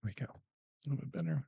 we go. A little bit better.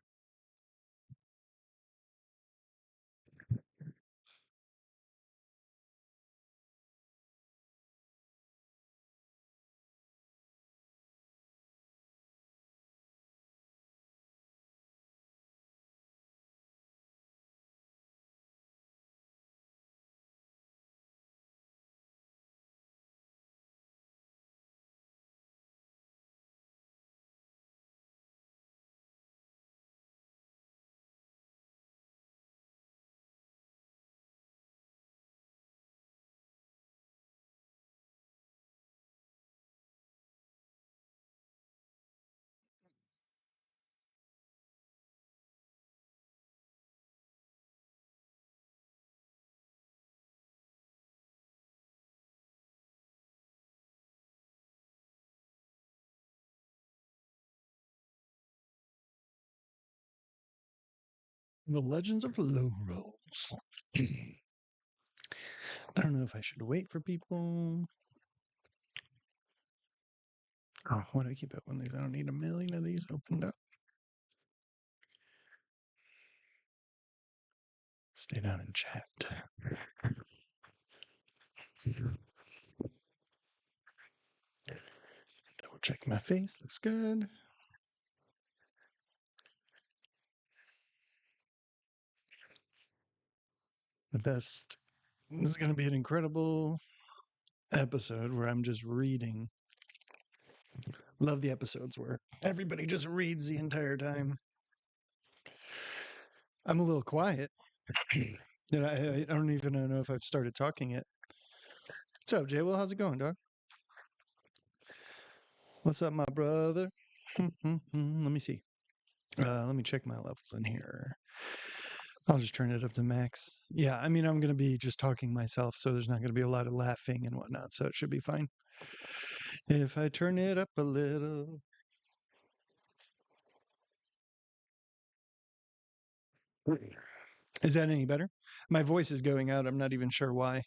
The Legends of Low Rolls. I don't know if I should wait for people. Oh, why do I keep opening these? I don't need a million of these opened up. Stay down in chat. Double check my face. Looks good. The best. This is going to be an incredible episode where I'm just reading. Love the episodes where everybody just reads the entire time. I'm a little quiet. I don't even know if I've started talking yet. What's up, Jay? Well, how's it going, dog? What's up, my brother? Let me see. Let me check my levels in here. I'll just turn it up to max. Yeah, I mean, I'm going to be just talking myself, so there's not going to be a lot of laughing and whatnot, so it should be fine. If I turn it up a little. Is that any better? My voice is going out. I'm not even sure why.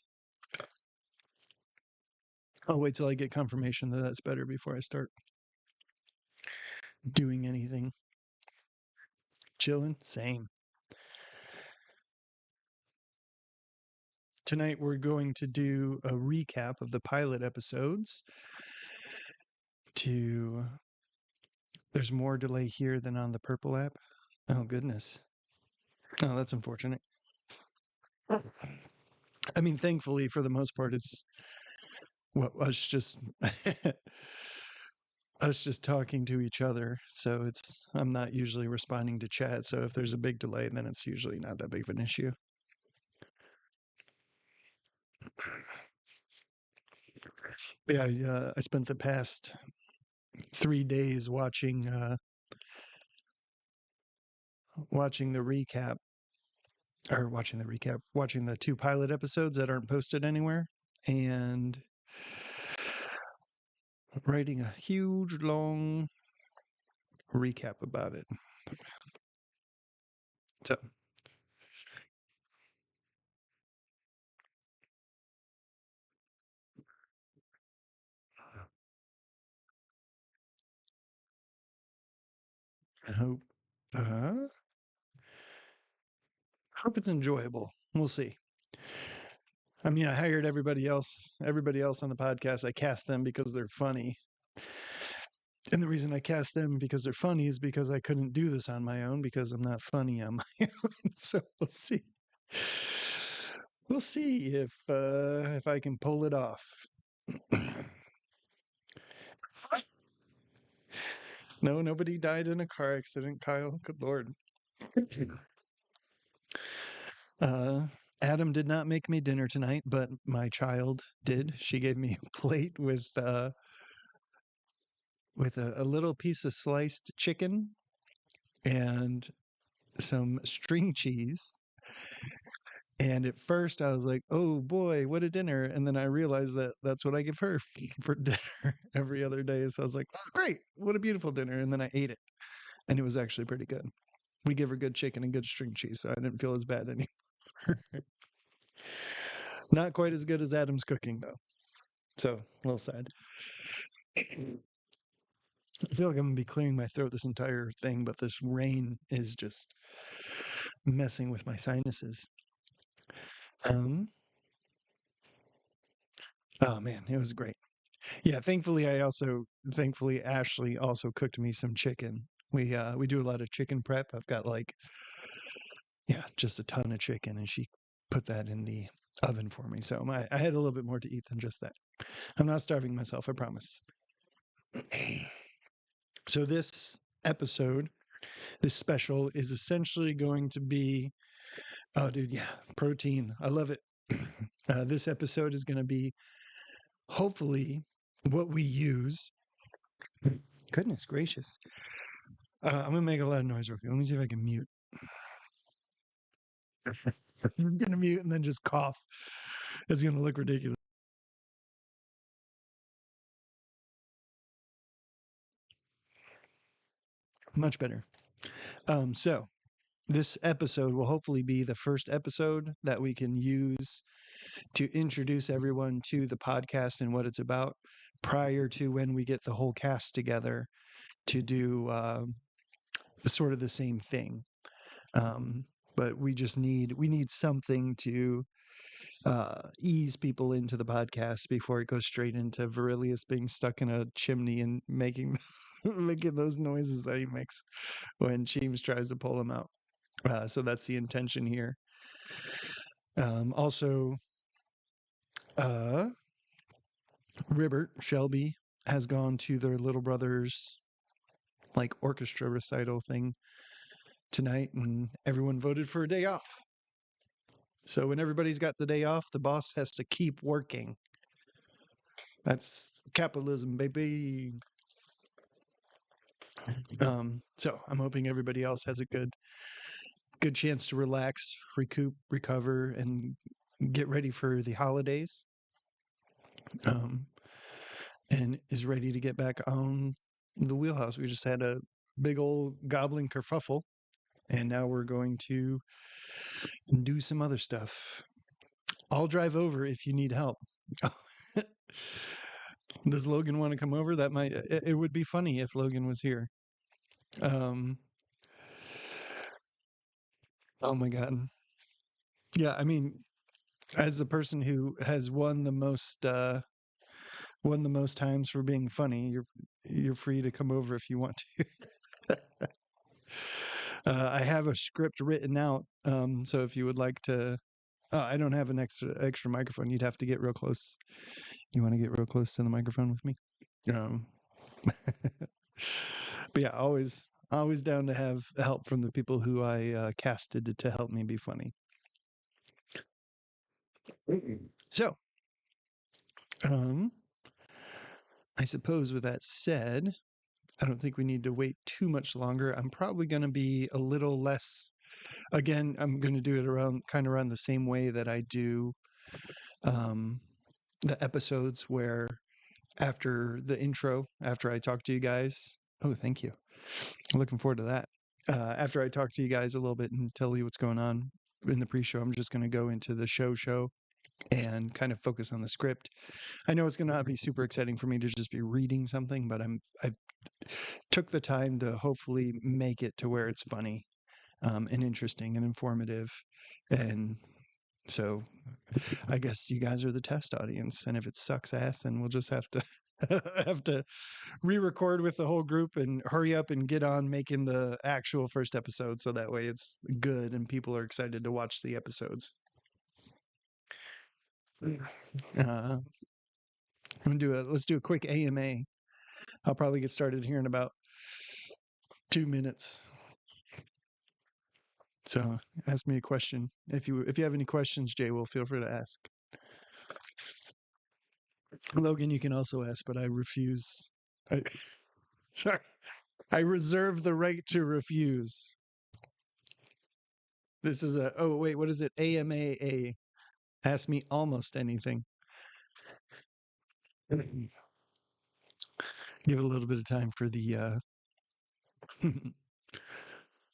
I'll wait till I get confirmation that that's better before I start doing anything. Chilling? Same. Tonight we're going to do a recap of the pilot episodes. There's more delay here than on the purple app. Oh goodness. Oh, that's unfortunate. I mean, thankfully for the most part it's us just us just talking to each other. So I'm not usually responding to chat. So if there's a big delay, then it's usually not that big of an issue. Yeah, I spent the past 3 days watching the recap watching the two pilot episodes that aren't posted anywhere, and writing a huge long recap about it. So I uh, hope it's enjoyable. We'll see. I mean, I hired everybody else on the podcast. I cast them because they're funny. And the reason I cast them because they're funny is because I couldn't do this on my own because I'm not funny on my own. So we'll see. We'll see if I can pull it off. No, nobody died in a car accident, Kyle. Good Lord. Uh, Adam did not make me dinner tonight, but my child did. She gave me a plate with a little piece of sliced chicken and some string cheese. And at first I was like, "Oh boy, what a dinner!" And then I realized that that's what I give her for dinner every other day. So I was like, "Oh, great, what a beautiful dinner!" And then I ate it, and it was actually pretty good. We give her good chicken and good string cheese, so I didn't feel as bad anymore. Not quite as good as Adam's cooking though, so a little sad. I feel like I'm gonna be clearing my throat this entire thing, but this rain is just messing with my sinuses. Um, oh man, it was great. Yeah, thankfully Ashley also cooked me some chicken. We do a lot of chicken prep. I've got like yeah, just a ton of chicken, and she put that in the oven for me. So I had a little bit more to eat than just that. I'm not starving myself, I promise. So this episode, this special is essentially going to be oh dude, yeah, protein. I love it. This episode is going to be hopefully what we use. Goodness gracious. I'm going to make a lot of noise real quick. Let me see if I can mute. He's going to mute and then just cough. It's going to look ridiculous. Much better. So this episode will hopefully be the first episode that we can use to introduce everyone to the podcast and what it's about prior to when we get the whole cast together to do sort of the same thing. Um, but we need something to ease people into the podcast before it goes straight into Virilius being stuck in a chimney and making making those noises that he makes when Cheems tries to pull him out. So that's the intention here. Also, uh, Ribbert Shelby has gone to their little brother's like orchestra recital thing tonight, and everyone voted for a day off. So when everybody's got the day off, the boss has to keep working. That's capitalism, baby. So I'm hoping everybody else has a good chance to relax, recoup, recover, and get ready for the holidays. Um, and is ready to get back on the wheelhouse. We just had a big old goblin kerfuffle, and now we're going to do some other stuff. I'll drive over if you need help. Does Logan want to come over? That might it would be funny if Logan was here. Um, oh my god. Yeah, I mean, as the person who has won the most times for being funny, you're free to come over if you want to. I have a script written out, so if you would like to, I don't have an extra microphone. You'd have to get real close. You want to get real close to the microphone with me? Um, but yeah, always down to have help from the people who I casted to help me be funny. So, um, I suppose with that said, I don't think we need to wait too much longer. I'm probably going to be a little less. Again, I'm going to do it around the same way that I do um, the episodes where after the intro, after I talk to you guys. Oh, thank you. Looking forward to that. After I talk to you guys a little bit and tell you what's going on in the pre-show, I'm just going to go into the show and kind of focus on the script. I know it's going to not be super exciting for me to just be reading something, but I took the time to hopefully make it to where it's funny and interesting and informative. And so I guess you guys are the test audience. And if it sucks ass, then we'll just have to have to re-record with the whole group and hurry up and get on making the actual first episode so that way it's good and people are excited to watch the episodes. Uh, let's do a quick AMA. I'll probably get started here in about 2 minutes. So ask me a question. If you have any questions, Jay, will feel free to ask. Logan, you can also ask, but I refuse. Sorry. I reserve the right to refuse. This is oh wait, what is it? AMAA. Ask me almost anything. Give it a little bit of time for the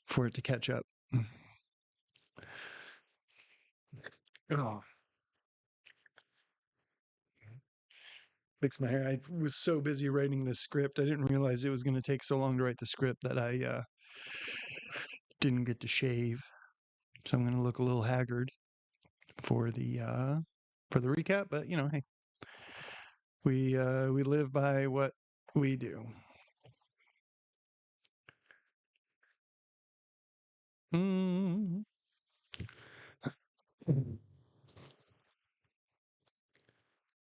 for it to catch up. Oh. fix my hair. I was so busy writing this script. I didn't realize it was going to take so long to write the script that I didn't get to shave. So I'm going to look a little haggard for the recap. But you know, hey, we live by what we do. Mm.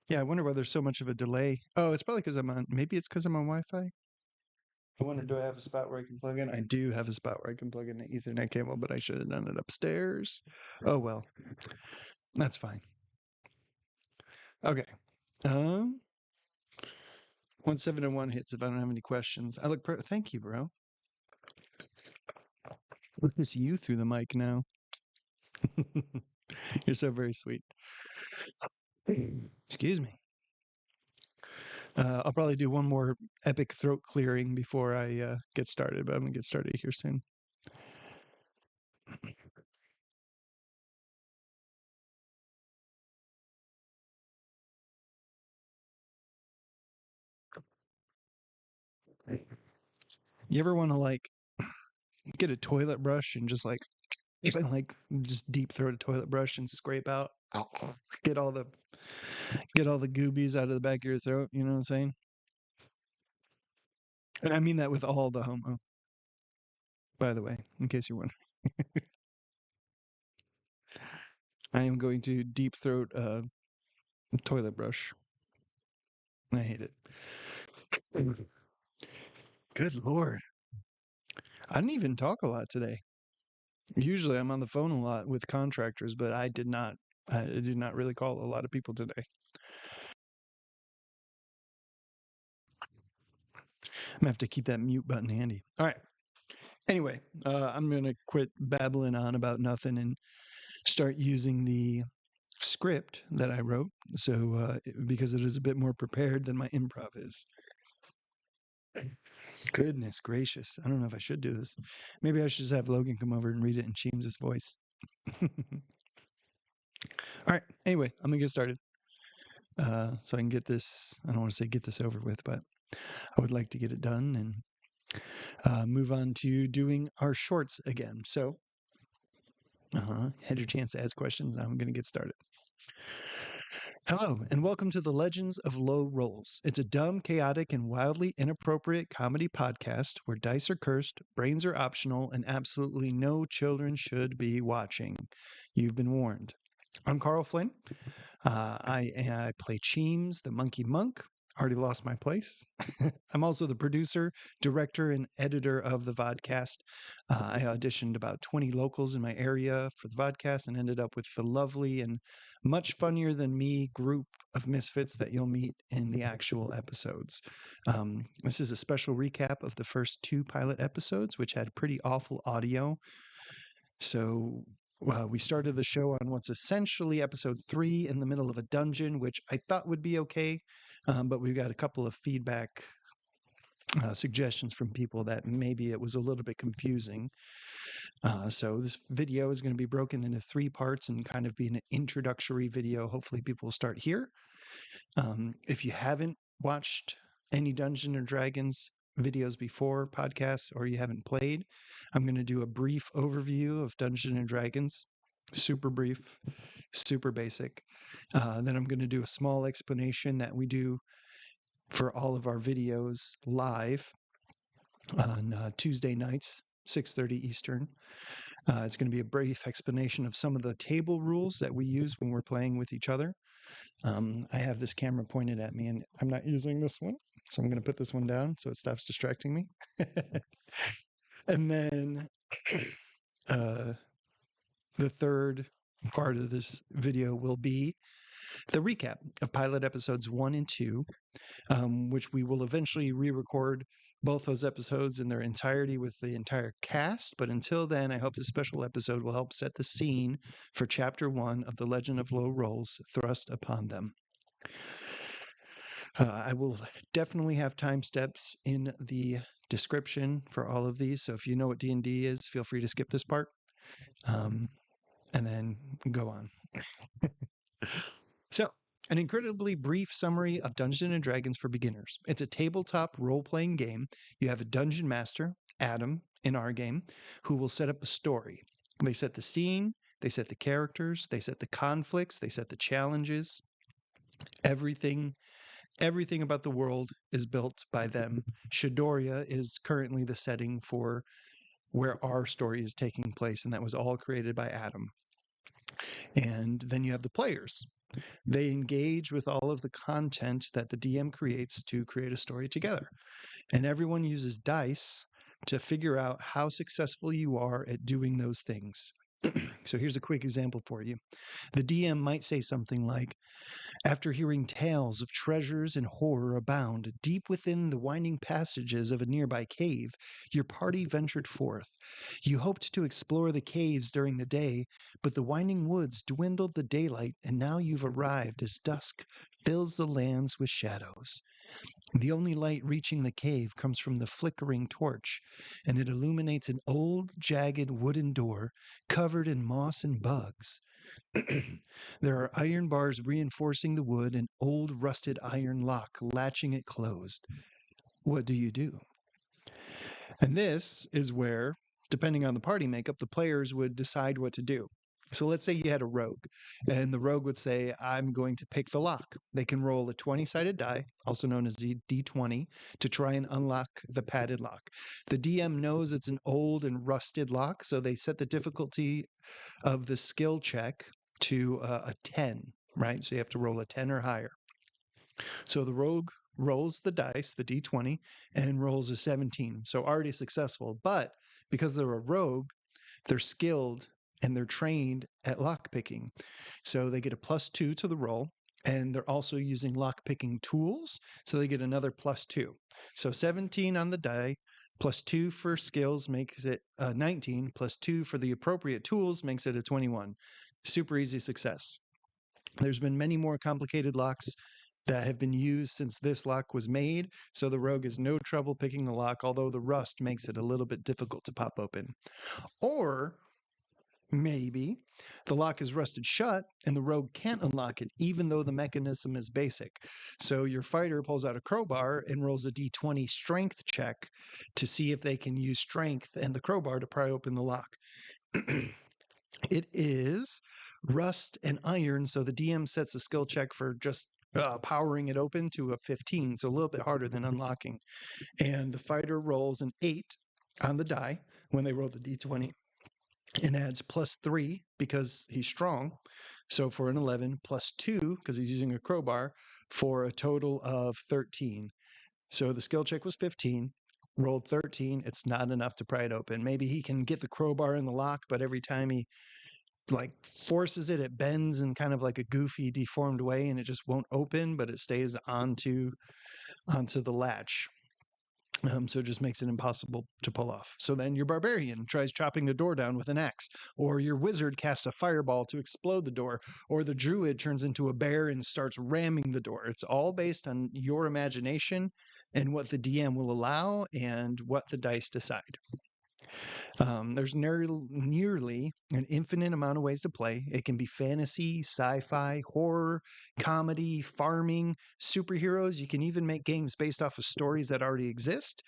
Yeah, I wonder why there's so much of a delay. Oh, it's probably because I'm on. Maybe it's because I'm on Wi-Fi. I wonder, do I have a spot where I can plug in? I do have a spot where I can plug in the Ethernet cable, but I should have done it upstairs. Oh well, that's fine. Okay. Um, 171 hits if I don't have any questions. I look. Thank you, bro. Look at this you through the mic now. You're so very sweet. Excuse me. I'll probably do one more epic throat clearing before I get started, but I'm gonna get started here soon. You ever want to like get a toilet brush and just like just deep throat a toilet brush and scrape out get all the get all the goobies out of the back of your throat, you know what I'm saying? And I mean that with all the homo, by the way, in case you're wondering. I am going to deep throat a toilet brush. I hate it. Good lord. I didn't even talk a lot today. Usually I'm on the phone a lot with contractors, but I did not really call a lot of people today. I'm gonna have to keep that mute button handy. All right. Anyway, I'm gonna quit babbling on about nothing and start using the script that I wrote. So because it is a bit more prepared than my improv is. Goodness gracious! I don't know if I should do this. Maybe I should just have Logan come over and read it in Cheems' voice. All right. Anyway, I'm gonna get started. So I can get this. I don't want to say get this over with, but I would like to get it done and move on to doing our shorts again. So, had your chance to ask questions. Now I'm going to get started. Hello, and welcome to the Legends of Low Rolls. It's a dumb, chaotic, and wildly inappropriate comedy podcast where dice are cursed, brains are optional, and absolutely no children should be watching. You've been warned. I'm Carl Flynn. I play Cheems, the monkey monk. Already lost my place. I'm also the producer, director, and editor of the vodcast. I auditioned about 20 locals in my area for the vodcast and ended up with the lovely and much funnier than me group of misfits that you'll meet in the actual episodes. This is a special recap of the first two pilot episodes, which had pretty awful audio. So we started the show on what's essentially episode 3 in the middle of a dungeon, which I thought would be okay. But we've got a couple of feedback suggestions from people that maybe it was a little bit confusing. So this video is going to be broken into 3 parts and kind of be an introductory video. Hopefully people will start here. If you haven't watched any Dungeons and Dragons videos before, podcasts, or you haven't played, I'm going to do a brief overview of Dungeons and Dragons. Super brief, super basic. Then I'm going to do a small explanation that we do for all of our videos live on Tuesday nights, 6:30 Eastern. It's going to be a brief explanation of some of the table rules that we use when we're playing with each other. I have this camera pointed at me and I'm not using this one. So I'm going to put this one down so it stops distracting me. And then the third part of this video will be the recap of pilot episodes 1 and 2, which we will eventually re-record both those episodes in their entirety with the entire cast. But until then, I hope this special episode will help set the scene for Chapter 1 of The Legend of Low Rolls, Thrust Upon Them. I will definitely have time steps in the description for all of these. So if you know what D&D is, feel free to skip this part and then go on. So an incredibly brief summary of Dungeons and Dragons for beginners. It's a tabletop role-playing game. You have a dungeon master, Adam, in our game, who will set up a story. They set the scene, they set the characters, they set the conflicts, they set the challenges. Everything everything about the world is built by them. Shadoria is currently the setting for where our story is taking place, and that was all created by Adam. And then you have the players. They engage with all of the content that the DM creates to create a story together. And everyone uses dice to figure out how successful you are at doing those things. So here's a quick example for you. The DM might say something like, after hearing tales of treasures and horror abound deep within the winding passages of a nearby cave, your party ventured forth. You hoped to explore the caves during the day, but the winding woods dwindled the daylight, and now you've arrived as dusk fills the lands with shadows. The only light reaching the cave comes from the flickering torch, and it illuminates an old, jagged wooden door covered in moss and bugs. There are iron bars reinforcing the wood, and old rusted iron lock latching it closed. What do you do? And this is where, depending on the party makeup, the players would decide what to do. So let's say you had a rogue, and the rogue would say, I'm going to pick the lock. They can roll a 20-sided die, also known as D20, to try and unlock the padded lock. The DM knows it's an old and rusted lock, so they set the difficulty of the skill check to a 10, right? So you have to roll a 10 or higher. So the rogue rolls the dice, the d20, and rolls a 17. So already successful. But because they're a rogue, they're skilled and they're trained at lockpicking. So they get a +2 to the roll. And they're also using lockpicking tools. So they get another +2. So 17 on the die, +2 for skills makes it 19, +2 for the appropriate tools makes it a 21. Super easy success. There's been many more complicated locks that have been used since this lock was made, so the rogue has no trouble picking the lock, although the rust makes it a little bit difficult to pop open. Or maybe the lock is rusted shut and the rogue can't unlock it, even though the mechanism is basic. So your fighter pulls out a crowbar and rolls a d20 strength check to see if they can use strength and the crowbar to pry open the lock. It is rust and iron, so the DM sets a skill check for just powering it open to a 15, so a little bit harder than unlocking. And the fighter rolls an 8 on the die when they roll the d20 and adds +3 because he's strong. So for an 11, +2 because he's using a crowbar for a total of 13. So the skill check was 15, rolled 13. It's not enough to pry it open. Maybe he can get the crowbar in the lock, but every time he like forces it, it bends in kind of like a goofy, deformed way, and it just won't open, but it stays onto the latch. So it just makes it impossible to pull off. So then your barbarian tries chopping the door down with an axe, or your wizard casts a fireball to explode the door, or the druid turns into a bear and starts ramming the door. It's all based on your imagination and what the DM will allow and what the dice decide. There's nearly an infinite amount of ways to play. It can be fantasy, sci-fi, horror, comedy, farming, superheroes. You can even make games based off of stories that already exist.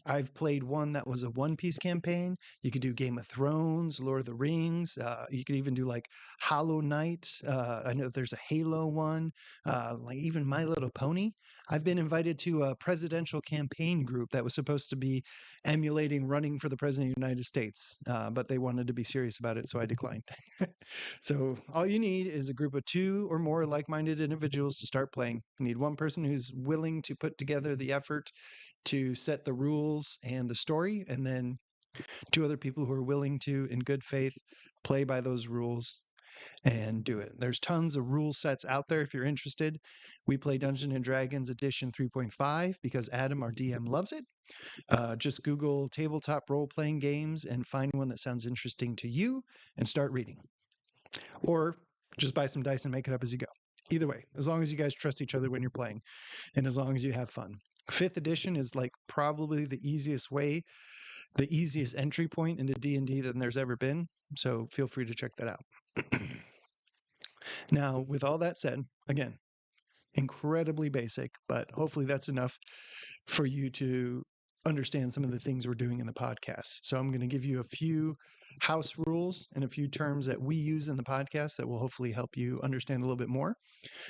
I've played one that was a One Piece campaign. You could do Game of Thrones, Lord of the Rings. You could even do like Hollow Knight. I know there's a Halo one, like even My Little Pony. I've been invited to a presidential campaign group that was supposed to be emulating running for the president of the United States, but they wanted to be serious about it, so I declined. So all you need is a group of 2 or more like-minded individuals to start playing. You need one person who's willing to put together the effort to set the rules and the story, and then 2 other people who are willing to, in good faith, play by those rules and do it. There's tons of rule sets out there if you're interested. We play Dungeons and Dragons Edition 3.5 because Adam, our DM, loves it. Just Google tabletop role playing games and find one that sounds interesting to you and start reading. Or just buy some dice and make it up as you go. Either way, as long as you guys trust each other when you're playing and as long as you have fun. 5th edition is like probably the easiest entry point into D&D than there's ever been. So feel free to check that out. Now, with all that said, again, incredibly basic, but hopefully that's enough for you to understand some of the things we're doing in the podcast. So I'm going to give you a few house rules and a few terms that we use in the podcast that will hopefully help you understand a little bit more.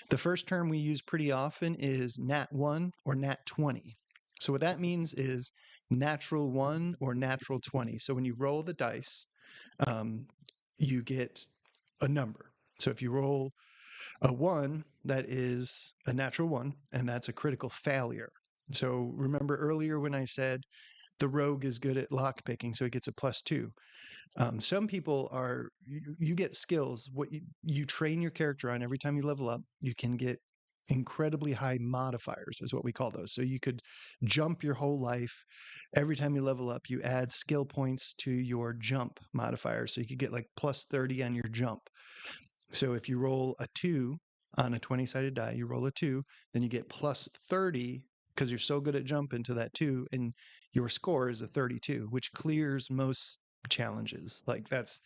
The first term we use pretty often is nat 1 or nat 20. So what that means is natural 1 or natural 20. So when you roll the dice, um, you get a number. So if you roll a 1, that is a natural 1, and that's a critical failure. So remember earlier when I said the rogue is good at lock picking, so he gets a +2. Some people are, you get skills. What you train your character on every time you level up, you can get incredibly high modifiers, is what we call those. So you could jump your whole life. Every time you level up, you add skill points to your jump modifier. So you could get like +30 on your jump. So if you roll a 2 on a 20-sided die, you roll a 2, then you get +30 because you're so good at jumping to that 2, and your score is a 32, which clears most challenges. Like that's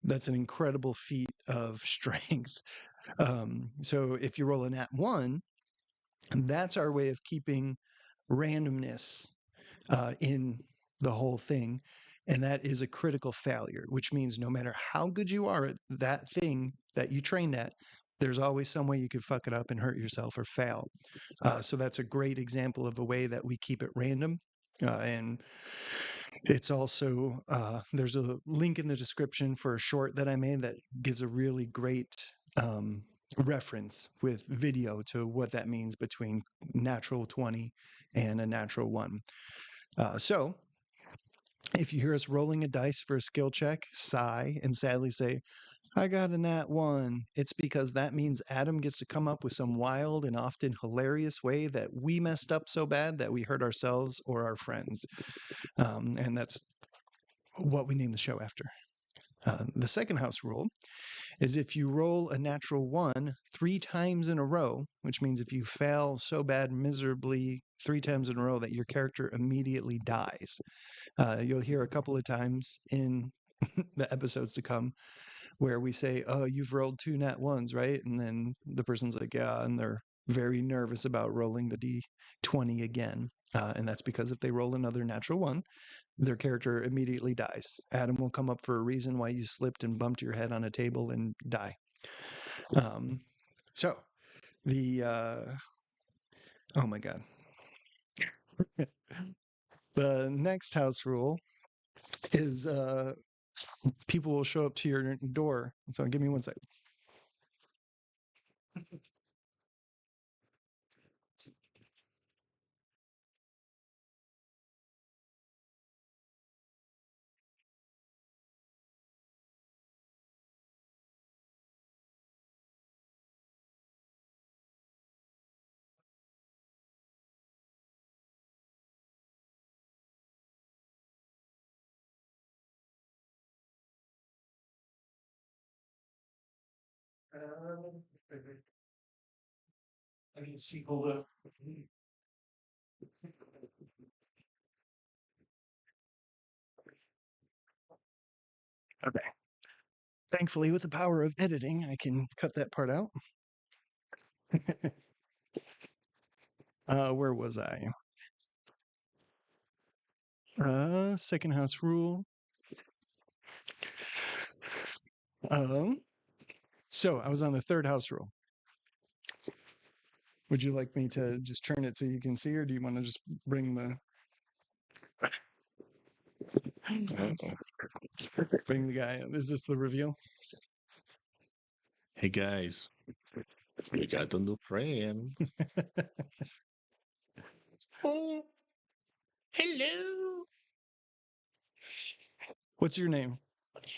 an incredible feat of strength. So if you roll a nat 1, that's our way of keeping randomness in the whole thing. And that is a critical failure, which means no matter how good you are at that thing that you trained at, there's always some way you could fuck it up and hurt yourself or fail. So that's a great example of a way that we keep it random. And it's also, there's a link in the description for a short that I made that gives a really great reference with video to what that means between natural 20 and a natural 1. So if you hear us rolling a dice for a skill check, sigh and sadly say, I got a nat 1. It's because that means Adam gets to come up with some wild and often hilarious way that we messed up so bad that we hurt ourselves or our friends. And that's what we name the show after. The second house rule is if you roll a natural 1 3 times in a row, which means if you fail so bad miserably 3 times in a row that your character immediately dies. You'll hear a couple of times in the episodes to come where we say, "Oh, you've rolled 2 nat 1s, right?" And then the person's like, "Yeah," and they're very nervous about rolling the d20 again. And that's because if they roll another natural 1, their character immediately dies. Adam will come up for a reason why you slipped and bumped your head on a table and die. So the oh my god, the next house rule is people will show up to your door. So give me one second. I mean, see, hold up. Okay. Thankfully, with the power of editing, I can cut that part out. Where was I? Second house rule. Um, so I was on the third house rule. Would you like me to just turn it so you can see, or do you want to just bring the bring the guy? Is this the reveal? Hey guys, we got a new friend. Oh, hello. What's your name?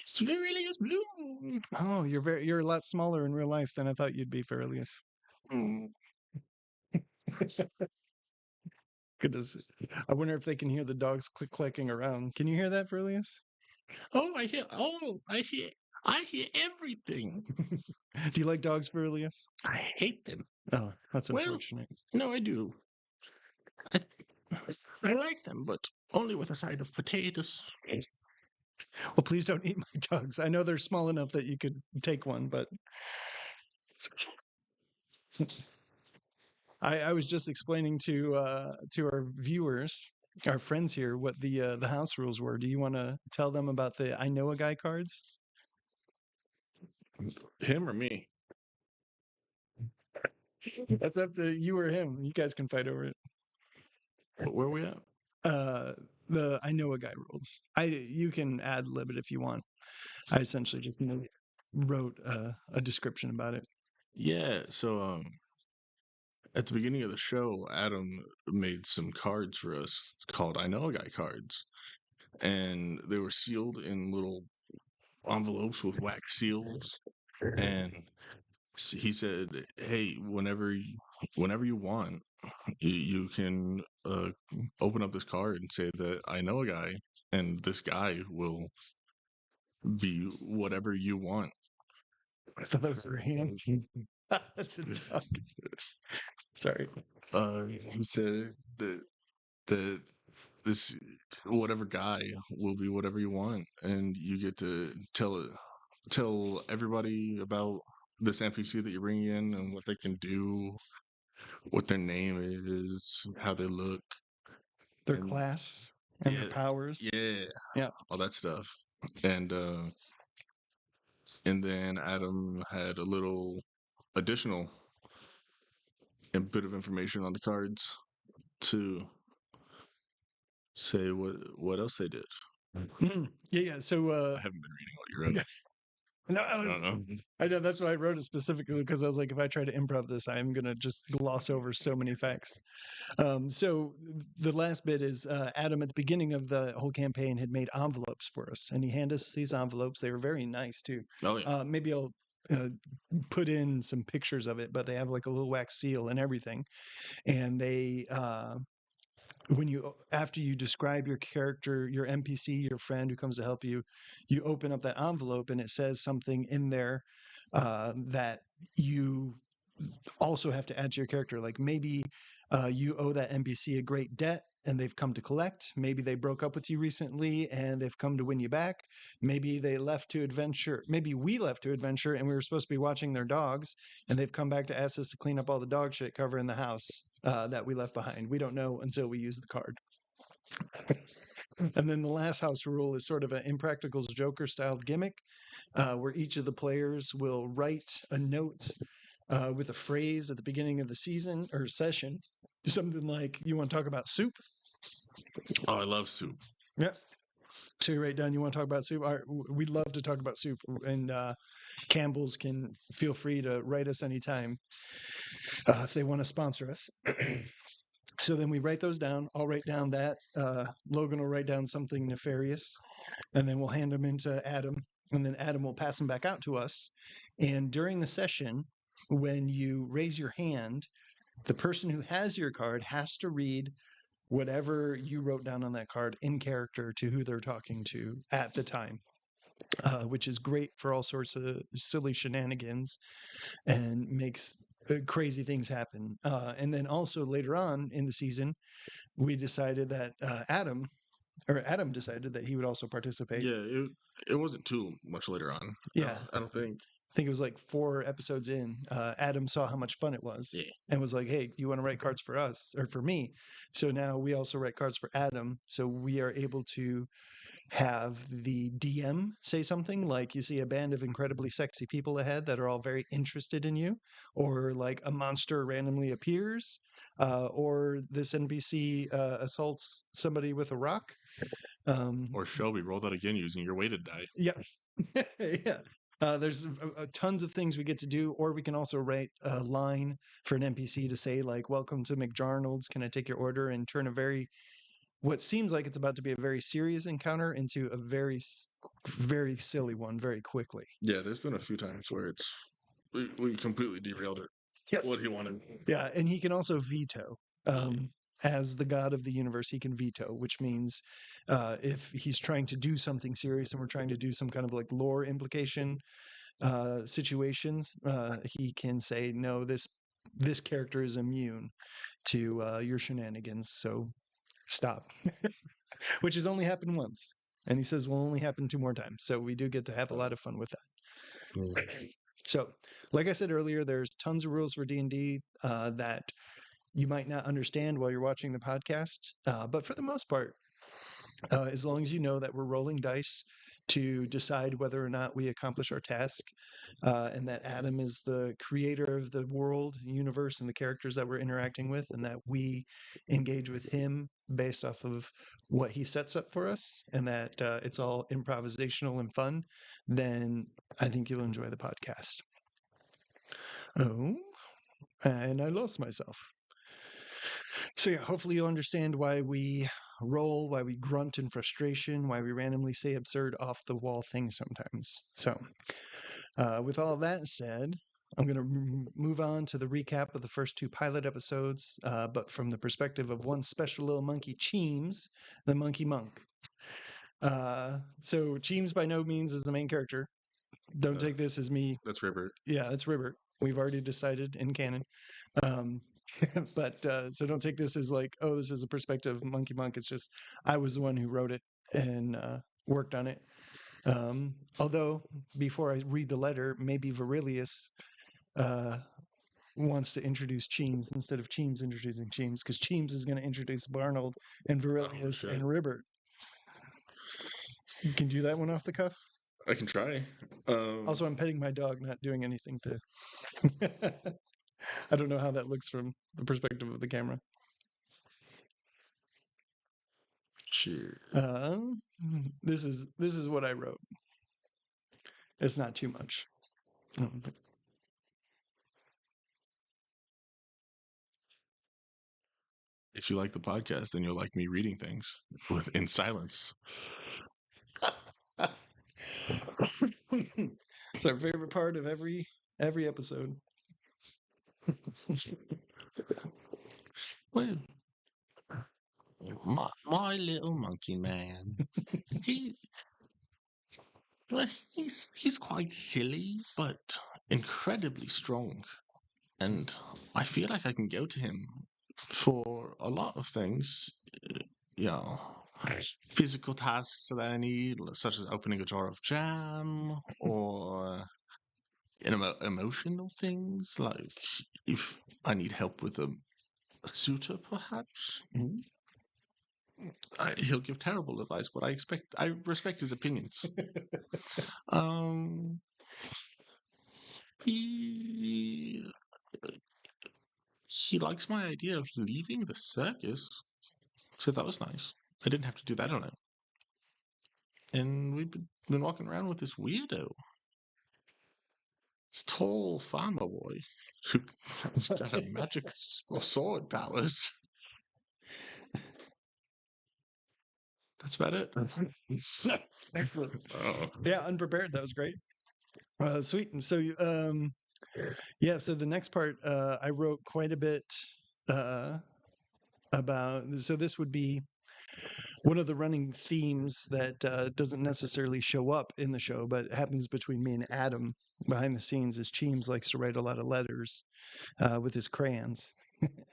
It's Virilius Bloom. Oh, you're a lot smaller in real life than I thought you'd be, Fairlius. Mm. Goodness. I wonder if they can hear the dogs clicking around. Can you hear that, Fairlius? Oh, I hear. Oh, I hear. I hear everything. Do you like dogs, Fairlius? I hate them. Oh, that's Well, unfortunate. no, I do. I, I like them, but only with a side of potatoes. Well, please don't eat my dogs. I know they're small enough that you could take one, but I was just explaining to our viewers, our friends here, what the house rules were. Do you want to tell them about the I know a guy cards? Him or me? That's up to you or him. You guys can fight over it. Where are we at? Uh, the I know a guy rules. You can ad lib it if you want. I essentially just wrote a description about it. Yeah, so at the beginning of the show, Adam made some cards for us called I Know a Guy cards. And they were sealed in little envelopes with wax seals. And he said, "Hey, whenever you want, you can open up this card and say that I know a guy, and this guy will be whatever you want." I thought that was your hand. That's a duck. Sorry. He said that this whatever guy will be whatever you want, and you get to tell everybody about this NPC that you're bringing in and what they can do, what their name is, how they look, Their and class and their yeah, powers. yeah, Yeah. all that stuff. And and then Adam had a little additional bit of information on the cards to say what else they did. Yeah, yeah. So I haven't been reading what you wrote. no, I don't know. I know that's why I wrote it specifically because I was like, if I try to improv this, I'm gonna just gloss over so many facts. So the last bit is Adam at the beginning of the whole campaign had made envelopes for us, and he handed us these envelopes. They were very nice too. Oh yeah. Maybe I'll uh, put in some pictures of it, but they have like a little wax seal and everything. And they, when you after you describe your character, your NPC, your friend who comes to help you, you open up that envelope and it says something in there that you also have to add to your character. Like maybe you owe that NPC a great debt and they've come to collect. Maybe they broke up with you recently and they've come to win you back. Maybe they left to adventure. Maybe we left to adventure and we were supposed to be watching their dogs and they've come back to ask us to clean up all the dog shit covering the house that we left behind. We don't know until we use the card. And then the last house rule is sort of an Impractical's Joker styled gimmick where each of the players will write a note with a phrase at the beginning of the season or session, something like, "You want to talk about soup?" Oh, I love soup. Yeah. So you write down, "You want to talk about soup?" All right, we'd love to talk about soup. And Campbell's can feel free to write us anytime if they want to sponsor us. So then we write those down. I'll write down that. Logan will write down something nefarious, and then we'll hand them into Adam, and then Adam will pass them back out to us. And during the session, when you raise your hand, the person who has your card has to read whatever you wrote down on that card in character to who they're talking to at the time, which is great for all sorts of silly shenanigans and makes crazy things happen. And then also later on in the season, we decided that Adam decided that he would also participate. Yeah, it wasn't too much later on. Yeah. I don't think. I think it was like 4 episodes in. Adam saw how much fun it was Yeah. and was like, "Hey, do you want to write cards for us or for me?" So now we also write cards for Adam. So we are able to have the DM say something like, "You see a band of incredibly sexy people ahead that are all very interested in you," or like a monster randomly appears, or this NPC assaults somebody with a rock. Or Shelby, roll that again using your weighted die. Yeah. Yeah. There's tons of things we get to do, or we can also write a line for an NPC to say, like, "Welcome to McJarnold's. Can I take your order?" and turn what seems like it's about to be a very serious encounter into a very silly one very quickly. Yeah, there's been a few times where we completely derailed it. Yes. What he wanted. Yeah, and he can also veto. Yeah. As the god of the universe, he can veto, which means if he's trying to do something serious and we're trying to do some kind of like lore implication situations, he can say, "No, this character is immune to your shenanigans, so stop." Which has only happened once, and he says will only happen 2 more times. So we do get to have a lot of fun with that. So, like I said earlier, there's tons of rules for D&D that you might not understand while you're watching the podcast. But for the most part, as long as you know that we're rolling dice to decide whether or not we accomplish our task, and that Adam is the creator of the world, universe, and the characters that we're interacting with, and that we engage with him based off of what he sets up for us, and that it's all improvisational and fun, then I think you'll enjoy the podcast. Oh, and I lost myself. So yeah, hopefully you'll understand why we roll, why we grunt in frustration, why we randomly say absurd off the wall things sometimes. So, with all that said, I'm going to move on to the recap of the first two pilot episodes, but from the perspective of one special little monkey, Cheems, the monkey monk. So Cheems by no means is the main character. Don't take this as me. That's River. Yeah, it's River. We've already decided in canon. Um, but so don't take this as like, oh, this is a perspective of Monkey Monk. It's just I was the one who wrote it and worked on it. Although before I read the letter, maybe Virilius uh, wants to introduce Cheems instead of Cheems introducing Cheems, because Cheems is going to introduce Barnold and Virilius shit. and Ribbert. You can do that one off the cuff. I can try. Also, I'm petting my dog, not doing anything to. I don't know how that looks from the perspective of the camera. Cheers. This is what I wrote. It's not too much. If you like the podcast, then you'll like me reading things in silence. It's our favorite part of every episode. Well, my little monkey man. He well, he's quite silly, but incredibly strong. And I feel like I can go to him for a lot of things. Yeah, physical tasks that I need, such as opening a jar of jam, or emotional things like if I need help with a suitor, perhaps. Mhm. He'll give terrible advice, but I respect his opinions. um, he he likes my idea of leaving the circus, so that was nice. I didn't have to do that alone. And we've been walking around with this weirdo, this tall farmer boy who's got a magic sword powers. That's about it. Excellent. Oh. Yeah, unprepared. That was great. Sweet. And so, yeah. So the next part, I wrote quite a bit about. So this would be one of the running themes that doesn't necessarily show up in the show, but happens between me and Adam behind the scenes. Is Cheems likes to write a lot of letters with his crayons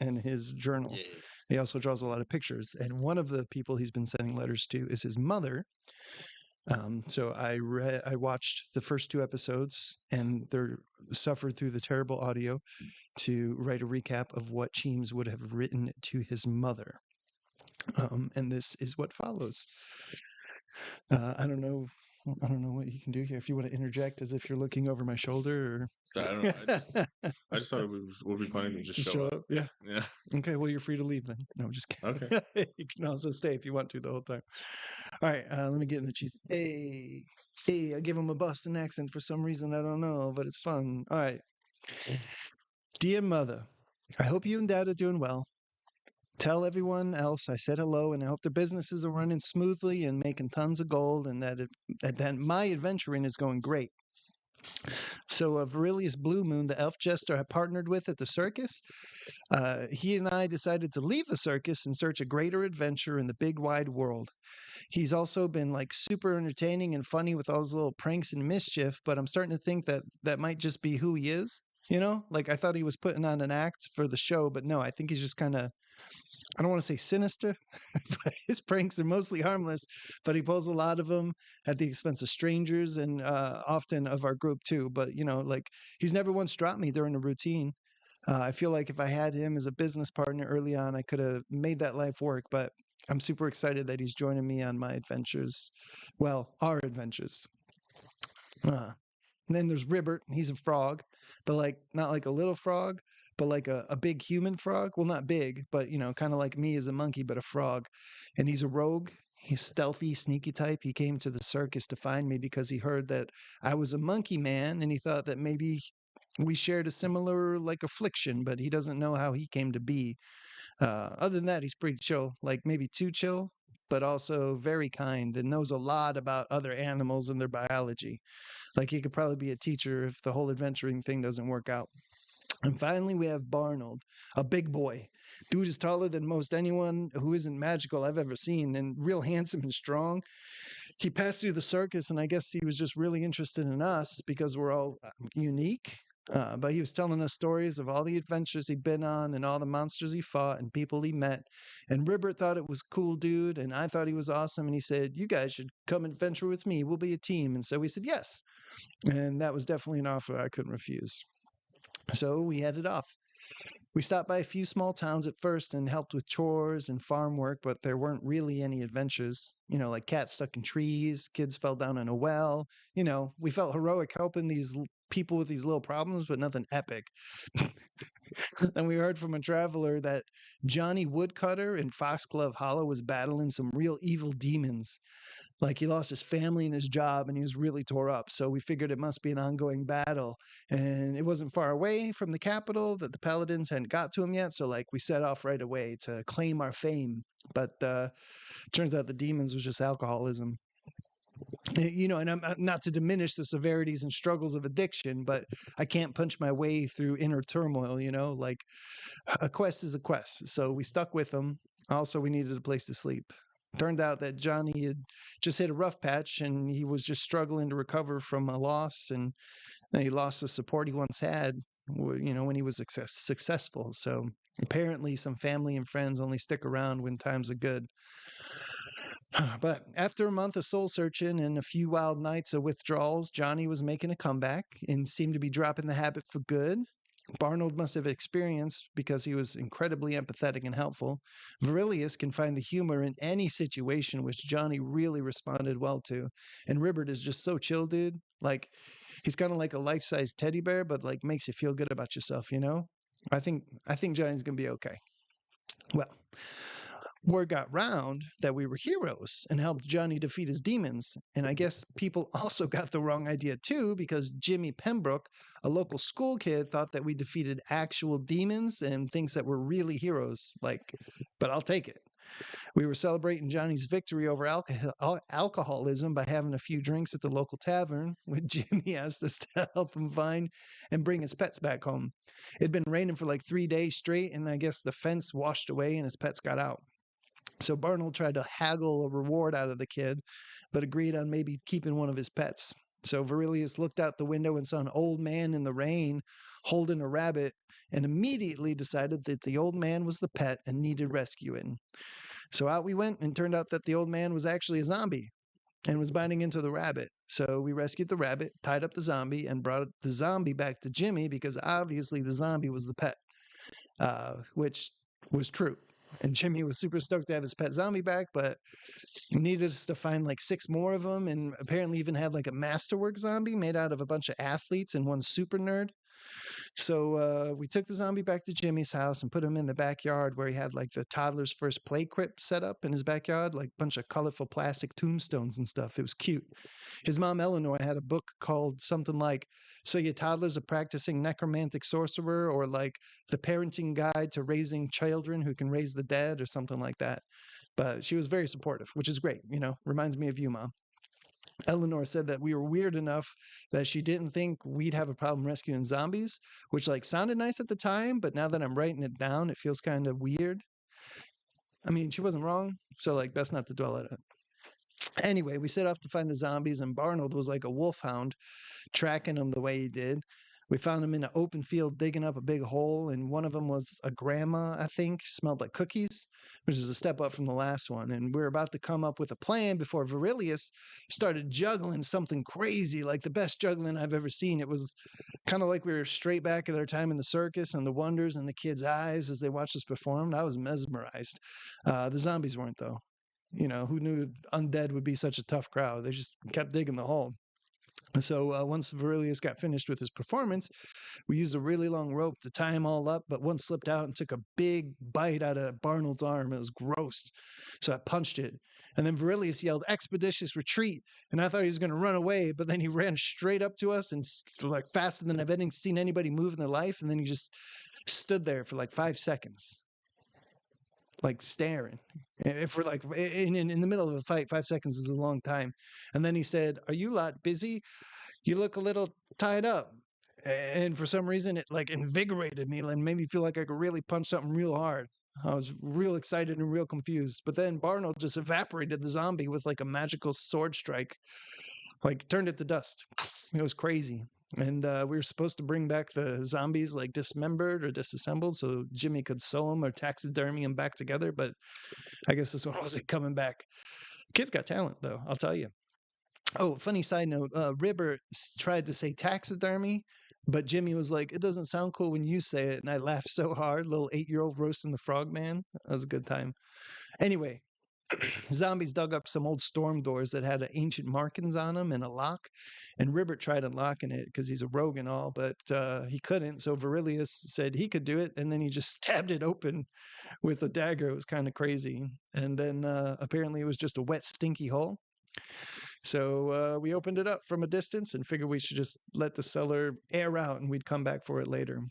and his journal. Yeah. He also draws a lot of pictures, and one of the people he's been sending letters to is his mother. So I watched the first two episodes, and they're suffered through the terrible audio to write a recap of what Cheems would have written to his mother. And this is what follows. I don't know what you can do here. If you want to interject, as if you're looking over my shoulder, I don't know. I just thought it would be funny to just show up. Yeah. Yeah. Okay. Well, you're free to leave then. No, I'm just kidding. Okay. You can also stay if you want to the whole time. All right. Let me get in the cheese. Hey, I give him a Boston accent for some reason. I don't know, but it's fun. All right. Dear mother, I hope you and dad are doing well. Tell everyone else I said hello, and I hope their businesses are running smoothly and making tons of gold, and that my adventuring is going great. So, Virilius Blue Moon, the elf jester I partnered with at the circus, he and I decided to leave the circus and search a greater adventure in the big wide world. He's also been like super entertaining and funny with all his little pranks and mischief, but I'm starting to think that might just be who he is. Like I thought he was putting on an act for the show, but no, I think he's just kind of, I don't want to say sinister, but his pranks are mostly harmless, but he pulls a lot of them at the expense of strangers and often of our group too. But, like he's never once dropped me during a routine. I feel like if I had him as a business partner early on, I could have made that life work. But I'm super excited that he's joining me on my adventures. Well, our adventures. Uh, and then there's Ribbert. He's a frog, but like not like a little frog, but like a big human frog. Well, not big, but kind of like me as a monkey, but a frog. And he's a rogue. He's stealthy, sneaky type. He came to the circus to find me because he heard that I was a monkey man, and he thought that maybe we shared a similar like affliction, but he doesn't know how he came to be. Other than that, he's pretty chill, like maybe too chill, but also very kind and knows a lot about other animals and their biology. Like he could probably be a teacher if the whole adventuring thing doesn't work out. And finally, we have Barnold, a big boy. Dude is taller than most anyone who isn't magical I've ever seen, and real handsome and strong. He passed through the circus, and I guess he was just really interested in us because we're all unique. But he was telling us stories of all the adventures he'd been on and all the monsters he fought and people he met. And Ribbert thought it was cool, dude, and I thought he was awesome. And he said, "You guys should come adventure with me. We'll be a team." And so we said yes. And that was definitely an offer I couldn't refuse. So we headed off. We stopped by a few small towns at first and helped with chores and farm work, but there weren't really any adventures. Like cats stuck in trees, kids fell down in a well. We felt heroic helping these people with these little problems, but nothing epic. And we heard from a traveler that Johnny Woodcutter in Foxglove Hollow was battling some real evil demons. Like he lost his family and his job and he was really tore up. So we figured it must be an ongoing battle. And it wasn't far away from the capital that the paladins hadn't got to him yet. So like we set off right away to claim our fame. But turns out the demons was just alcoholism. And I'm not to diminish the severities and struggles of addiction, but I can't punch my way through inner turmoil, like a quest is a quest. So we stuck with them. Also, we needed a place to sleep. Turned out that Johnny had just hit a rough patch and he was just struggling to recover from a loss. And he lost the support he once had, when he was successful. So apparently, some family and friends only stick around when times are good. But after a month of soul searching and a few wild nights of withdrawals, Johnny was making a comeback and seemed to be dropping the habit for good. Barnold must have experienced because he was incredibly empathetic and helpful. Virilius can find the humor in any situation, which Johnny really responded well to. And Ribbert is just so chill, dude. Like, he's kind of like a life-size teddy bear, but like makes you feel good about yourself. I think Johnny's gonna be okay. Well, word got round that we were heroes and helped Johnny defeat his demons. And I guess people also got the wrong idea too, because Jimmy Pembroke, a local school kid, thought that we defeated actual demons and thinks that we're really heroes. But I'll take it. We were celebrating Johnny's victory over alcoholism by having a few drinks at the local tavern when Jimmy asked us to help him find and bring his pets back home. It'd been raining for like 3 days straight, and I guess the fence washed away and his pets got out. So Barnold tried to haggle a reward out of the kid, but agreed on maybe keeping one of his pets. So Virilius looked out the window and saw an old man in the rain holding a rabbit and immediately decided that the old man was the pet and needed rescuing. So out we went and turned out that the old man was actually a zombie and was biting into the rabbit. So we rescued the rabbit, tied up the zombie, and brought the zombie back to Jimmy because obviously the zombie was the pet, which was true. And Jimmy was super stoked to have his pet zombie back, but he needed us to find like 6 more of them, and apparently even had like a masterwork zombie made out of a bunch of athletes and one super nerd. So we took the zombie back to Jimmy's house and put him in the backyard where he had like the toddler's first play crypt set up in his backyard, like a bunch of colorful plastic tombstones and stuff. It was cute. His mom, Eleanor, had a book called something like So Your Toddler's a Practicing Necromantic Sorcerer, or like The Parenting Guide to Raising Children Who Can Raise the Dead, or something like that. But she was very supportive, which is great. Reminds me of you, Mom. Eleanor said that we were weird enough that she didn't think we'd have a problem rescuing zombies, which like sounded nice at the time, but now that I'm writing it down, it feels kind of weird. I mean, she wasn't wrong, so like best not to dwell on it. Anyway, we set off to find the zombies, and Barnold was like a wolfhound, tracking them the way he did. We found them in an open field digging up a big hole, and one of them was a grandma, I think, smelled like cookies, which is a step up from the last one. And we were about to come up with a plan before Virilius started juggling something crazy, like the best juggling I've ever seen. It was kind of like we were straight back at our time in the circus, and the wonders in the kids' eyes as they watched us perform. I was mesmerized. The zombies weren't, though. Who knew undead would be such a tough crowd? They just kept digging the hole. And so once Virilius got finished with his performance, we used a really long rope to tie him all up, but one slipped out and took a big bite out of Barnold's arm. It was gross. So I punched it. And then Virilius yelled, "Expeditious retreat." And I thought he was going to run away, but then he ran straight up to us and like faster than I've ever seen anybody move in their life. And then he just stood there for like 5 seconds, like staring. If we're like in the middle of a fight, 5 seconds is a long time. And then he said, "Are you lot busy? You look a little tied up." And for some reason, it like invigorated me and made me feel like I could really punch something real hard. I was real excited and real confused. But then Barnold just evaporated the zombie with like a magical sword strike, like turned it to dust. It was crazy. And we were supposed to bring back the zombies like dismembered or disassembled so Jimmy could sew them or taxidermy them back together. But I guess this one wasn't coming back. Kid's got talent, though, I'll tell you. Oh, funny side note, Ribber tried to say taxidermy, but Jimmy was like, "It doesn't sound cool when you say it." And I laughed so hard, little 8-year-old roasting the frog man. That was a good time. Anyway, zombies dug up some old storm doors that had ancient markings on them and a lock. And Ribbert tried unlocking it because he's a rogue and all, but he couldn't. So Virilius said he could do it. And then he just stabbed it open with a dagger. It was kind of crazy. And then apparently it was just a wet, stinky hole. So we opened it up from a distance and figured we should just let the cellar air out and we'd come back for it later.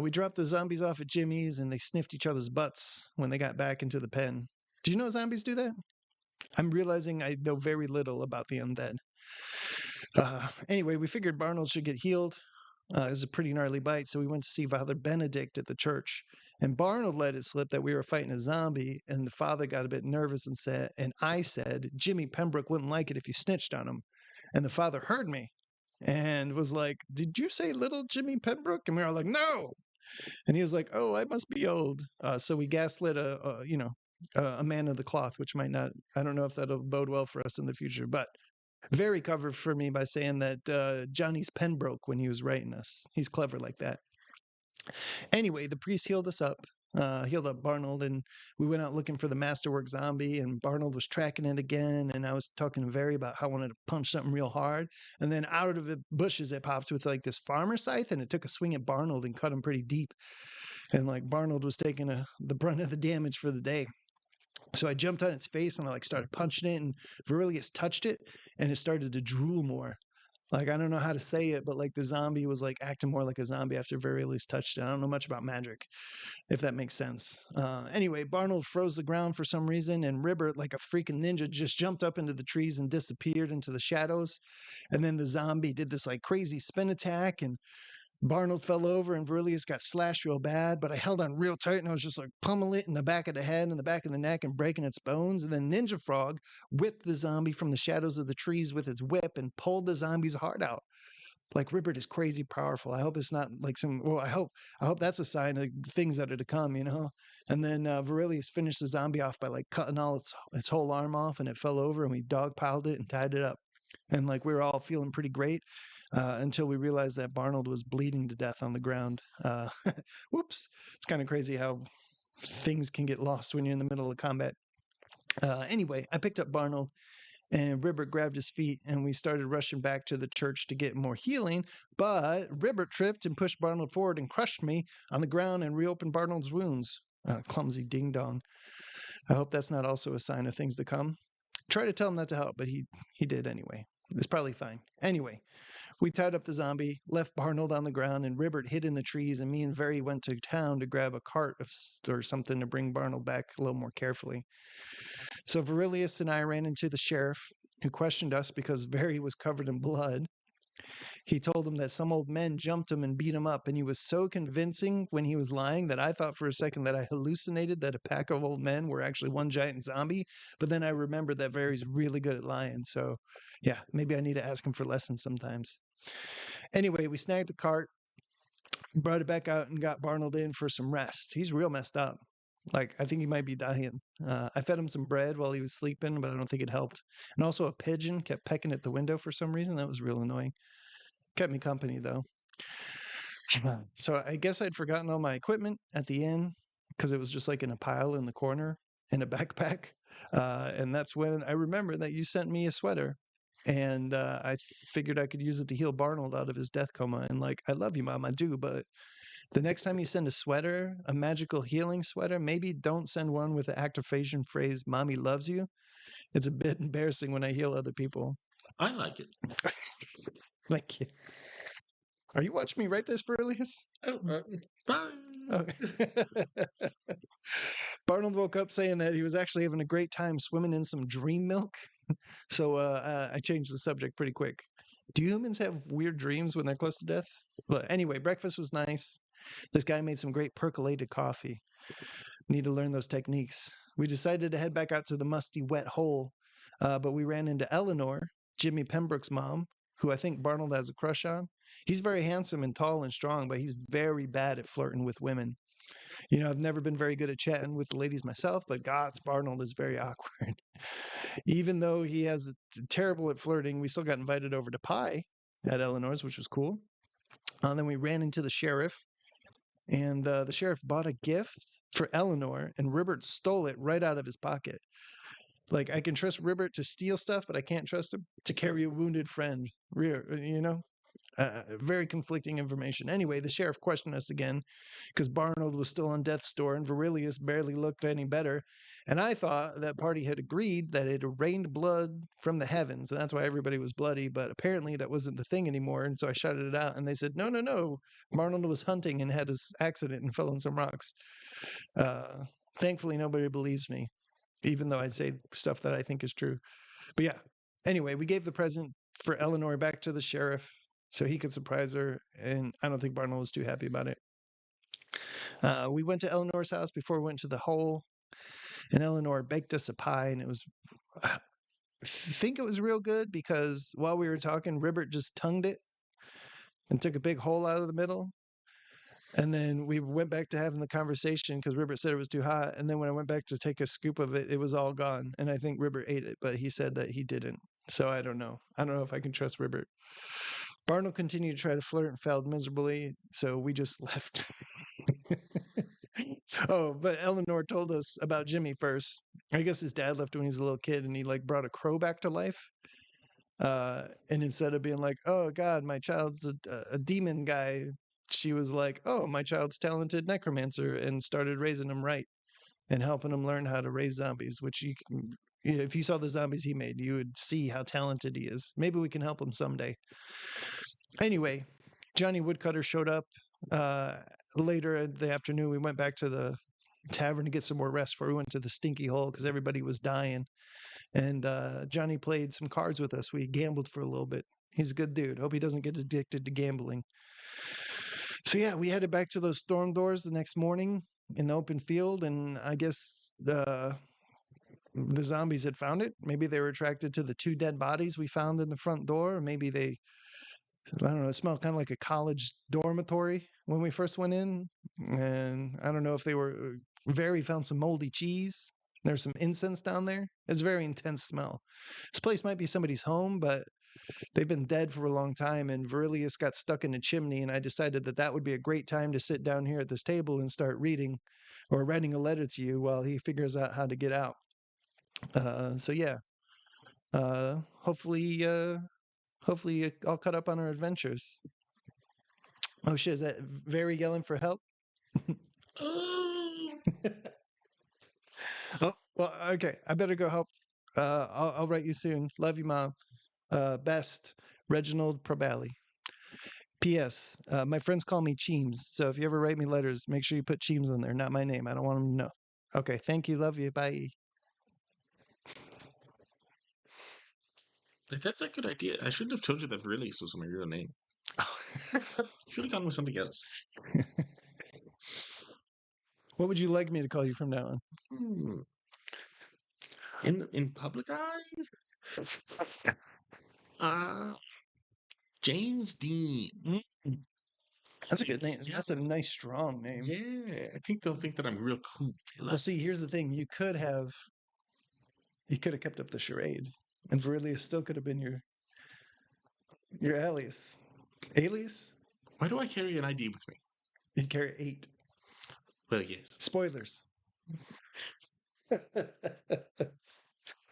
We dropped the zombies off at Jimmy's and they sniffed each other's butts when they got back into the pen. Do you know zombies do that? I'm realizing I know very little about the undead. Anyway, we figured Barnold should get healed. It was a pretty gnarly bite, so we went to see Father Benedict at the church. And Barnold let it slip that we were fighting a zombie, and the father got a bit nervous and I said, "Jimmy Pembroke wouldn't like it if you snitched on him." And the father heard me and was like, "Did you say little Jimmy Pembroke?" And we were all like, "No." And he was like, "Oh, I must be old." So we gaslit a man of the cloth, which might not, I don't know if that'll bode well for us in the future, but very clever for me by saying that Johnny's pen broke when he was writing us. He's clever like that. Anyway, the priest healed us up, healed up Barnold, and we went out looking for the masterwork zombie. And Barnold was tracking it again. And I was talking to Very about how I wanted to punch something real hard. And then out of the bushes, it popped with like this farmer scythe, and it took a swing at Barnold and cut him pretty deep. And like Barnold was taking the brunt of the damage for the day. So I jumped on its face and I like started punching it, and Virilius touched it and it started to drool more. Like, I don't know how to say it, but like the zombie was like acting more like a zombie after Virilius touched it. I don't know much about magic, if that makes sense. Anyway, Barnold froze the ground for some reason, and Ribber, like a freaking ninja, just jumped up into the trees and disappeared into the shadows. And then the zombie did this like crazy spin attack, and Barnold fell over and Virilius got slashed real bad, but I held on real tight and I was just like pummeling it in the back of the head and the back of the neck and breaking its bones. And then Ninja Frog whipped the zombie from the shadows of the trees with his whip and pulled the zombie's heart out. Like Ribbert is crazy powerful. I hope it's not like I hope that's a sign of things that are to come. And then Virilius finished the zombie off by like cutting all its whole arm off, and it fell over, and we dogpiled it and tied it up. And like we were all feeling pretty great until we realized that Barnold was bleeding to death on the ground. Whoops! It's kind of crazy how things can get lost when you're in the middle of combat. Anyway, I picked up Barnold, and Ribbert grabbed his feet, and we started rushing back to the church to get more healing. But Ribbert tripped and pushed Barnold forward and crushed me on the ground and reopened Barnold's wounds. Clumsy ding dong. I hope that's not also a sign of things to come. Try to tell him not to help, but he did anyway. It's probably fine. Anyway, we tied up the zombie, left Barnold on the ground, and Ribbert hid in the trees, and me and Very went to town to grab a cart or something to bring Barnold back a little more carefully. So Virilius and I ran into the sheriff, who questioned us because Very was covered in blood. He told him that some old men jumped him and beat him up, and he was so convincing when he was lying that I thought for a second that I hallucinated that a pack of old men were actually one giant zombie. But then I remembered that Very's really good at lying. So, yeah, maybe I need to ask him for lessons sometimes. Anyway, we snagged the cart, brought it back out, and got Barnold in for some rest. He's real messed up. Like, I think he might be dying. I fed him some bread while he was sleeping, but I don't think it helped. And also, a pigeon kept pecking at the window for some reason. That was real annoying. Kept me company, though. So I guess I'd forgotten all my equipment at the inn because it was just like in a pile in the corner in a backpack. And that's when I remember that you sent me a sweater. And I figured I could use it to heal Barnold out of his death coma. And like, I love you, Mom, I do. But the next time you send a sweater, a magical healing sweater, maybe don't send one with the activation phrase, Mommy loves you. It's a bit embarrassing when I heal other people. I like it. Like, are you watching me write this for Elias? Oh, bye. Oh. Barnold woke up saying that he was actually having a great time swimming in some dream milk. So I changed the subject pretty quick. Do humans have weird dreams when they're close to death? But anyway, breakfast was nice. This guy made some great percolated coffee. Need to learn those techniques. We decided to head back out to the musty, wet hole, but we ran into Eleanor, Jimmy Pembroke's mom, who I think Barnold has a crush on. He's very handsome and tall and strong, but he's very bad at flirting with women. You know, I've never been very good at chatting with the ladies myself, but Gots Barnold is very awkward. Even though he has terrible at flirting, we still got invited over to pie at Eleanor's, which was cool. And then we ran into the sheriff, and the sheriff bought a gift for Eleanor, and Ribbert stole it right out of his pocket. Like, I can trust Ribbert to steal stuff, but I can't trust him to carry a wounded friend. You know? Very conflicting information. Anyway, the sheriff questioned us again because Barnold was still on death's door and Verilius barely looked any better. And I thought that party had agreed that it had rained blood from the heavens, and that's why everybody was bloody. But apparently that wasn't the thing anymore. And so I shouted it out, and they said, no, no, no. Barnold was hunting and had this accident and fell on some rocks. Thankfully, nobody believes me, even though I say stuff that I think is true. But yeah, anyway, we gave the present for Eleanor back to the sheriff so he could surprise her, and I don't think Barnold was too happy about it. We went to Eleanor's house before we went to the hole, and Eleanor baked us a pie, and it was, I think it was real good because while we were talking, Ribbert just tongued it and took a big hole out of the middle. And then we went back to having the conversation because Ribbert said it was too hot. And then when I went back to take a scoop of it, it was all gone. And I think Ribbert ate it, but he said that he didn't. So I don't know. I don't know if I can trust Ribbert. Barnold continued to try to flirt and failed miserably, so we just left. Oh, but Eleanor told us about Jimmy first. I guess his dad left when he was a little kid, and he like brought a crow back to life. And instead of being like, "Oh God, my child's a demon guy," she was like, "Oh, my child's talented necromancer," and started raising him right and helping him learn how to raise zombies. Which if you saw the zombies he made, you would see how talented he is. Maybe we can help him someday. Anyway, Johnny Woodcutter showed up uh, later in the afternoon. We went back to the tavern to get some more rest before we went to the stinky hole because everybody was dying. And Johnny played some cards with us. We gambled for a little bit. He's a good dude. Hope he doesn't get addicted to gambling. So yeah, we headed back to those storm doors the next morning in the open field, and I guess the zombies had found it. Maybe they were attracted to the two dead bodies we found in the front door. Or maybe they, I don't know, it smelled kind of like a college dormitory when we first went in. And I don't know if they were, Very found some moldy cheese. There's some incense down there. It's a very intense smell. This place might be somebody's home, but they've been dead for a long time. And Verilius got stuck in a chimney. And I decided that that would be a great time to sit down here at this table and start reading or writing a letter to you while he figures out how to get out. So yeah, hopefully, hopefully all caught up on our adventures. Oh shit, is that very yelling for help? Oh. Oh, well, okay. I better go help. I'll write you soon. Love you, Mom. Best, Reginald Probali. P.S. My friends call me Cheems, so if you ever write me letters, make sure you put Cheems on there, not my name. I don't want them to know. Okay, thank you. Love you. Bye. Like, that's a good idea. I shouldn't have told you that Verilius was my real name. Should have gone with something else. What would you like me to call you from now on? Hmm. In public eye? Uh, James Dean. Mm. That's a good name. Yeah. That's a nice, strong name. Yeah, I think they'll think that I'm real cool. Well, see, here's the thing. You could have kept up the charade, and Verilius still could have been your alias. Alias? Why do I carry an ID with me? You carry 8. Well, yes. Spoilers.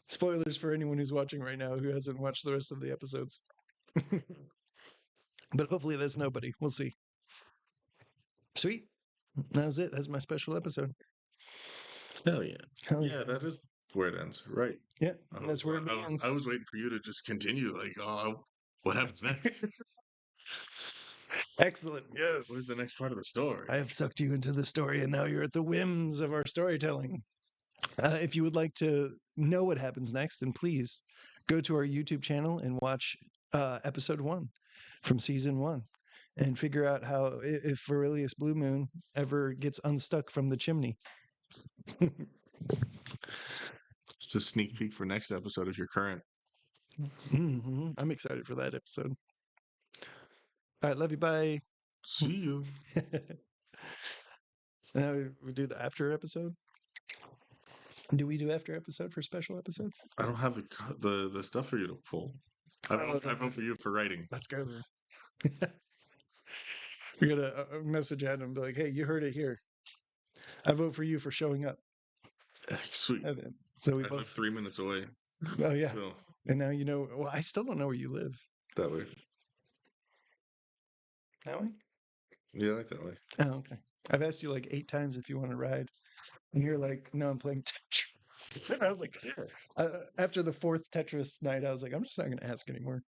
Spoilers for anyone who's watching right now who hasn't watched the rest of the episodes. But hopefully that's nobody. We'll see. Sweet. That was it. That's my special episode. Hell yeah. Hell Yeah, that is where it ends. Right. Yeah, I that's was, where it I, was, begins. I was waiting for you to just continue. Like, what happens next? Excellent. Yes. What is the next part of the story? I have sucked you into the story, and now you're at the whims of our storytelling. If you would like to know what happens next, then please go to our YouTube channel and watch episode 1 from season 1 and figure out how if Verilius Blue Moon ever gets unstuck from the chimney. Just a sneak peek for next episode if you're current. I'm excited for that episode. All right, love you. Bye. See you. Now we do the after episode. Do we do after episode for special episodes? I don't have the stuff for you to pull. I vote for you for writing. Let's go. We gotta message Adam and be like, "Hey, you heard it here. I vote for you for showing up." Sweet. And then, so we I both. live 3 minutes away. Oh yeah. So And now you know. Well, I still don't know where you live. that way. That way? Yeah, I like that way. Oh, okay. I've asked you like 8 times if you want to ride, and you're like, "No, I'm playing Tetris." And I was like, after the 4th Tetris night, I was like, "I'm just not going to ask anymore.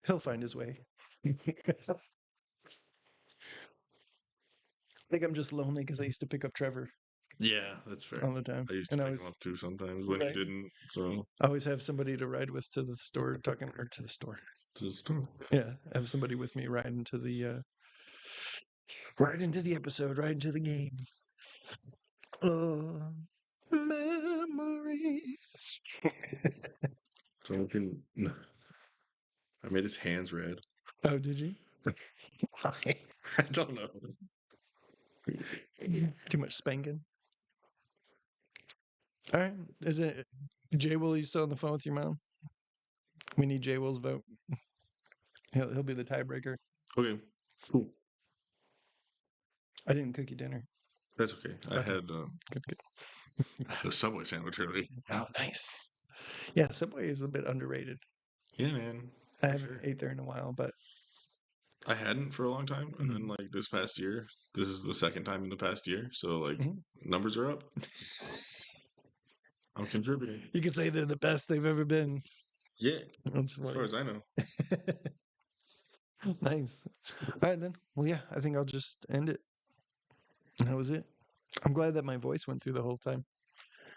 He'll find his way." I think I'm just lonely because I used to pick up Trevor Yeah, that's fair. all the time, I used to and I pick always them up too sometimes when Right. you didn't. So always have somebody to ride with to the store, or to the store. just Yeah, have somebody with me right into the episode, right into the game. Oh, memories. so I can. I made his hands red. Oh, did you? Why? I don't know. Too much spanking. All right. Is it Jay Will? You still on the phone with your mom? We need Jay Will's vote. He'll be the tiebreaker. Okay, cool. I didn't cook you dinner. That's okay. I Okay. had Good. a Subway sandwich early. Oh, nice. Yeah, Subway is a bit underrated. Yeah, man. I haven't ate there in a while, but I hadn't for a long time, and then like this past year, this is the second time in the past year. So like numbers are up. I'm contributing. you could say they're the best they've ever been. Yeah, That's as far as I know. Nice. All right then. Well, yeah, I think I'll just end it. And that was it. I'm glad that my voice went through the whole time.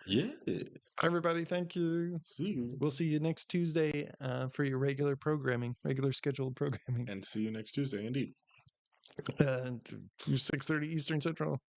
Yeah. Everybody, thank you. See you. We'll see you next Tuesday for your regular scheduled programming. And see you next Tuesday, indeed. 6:30 Eastern Central.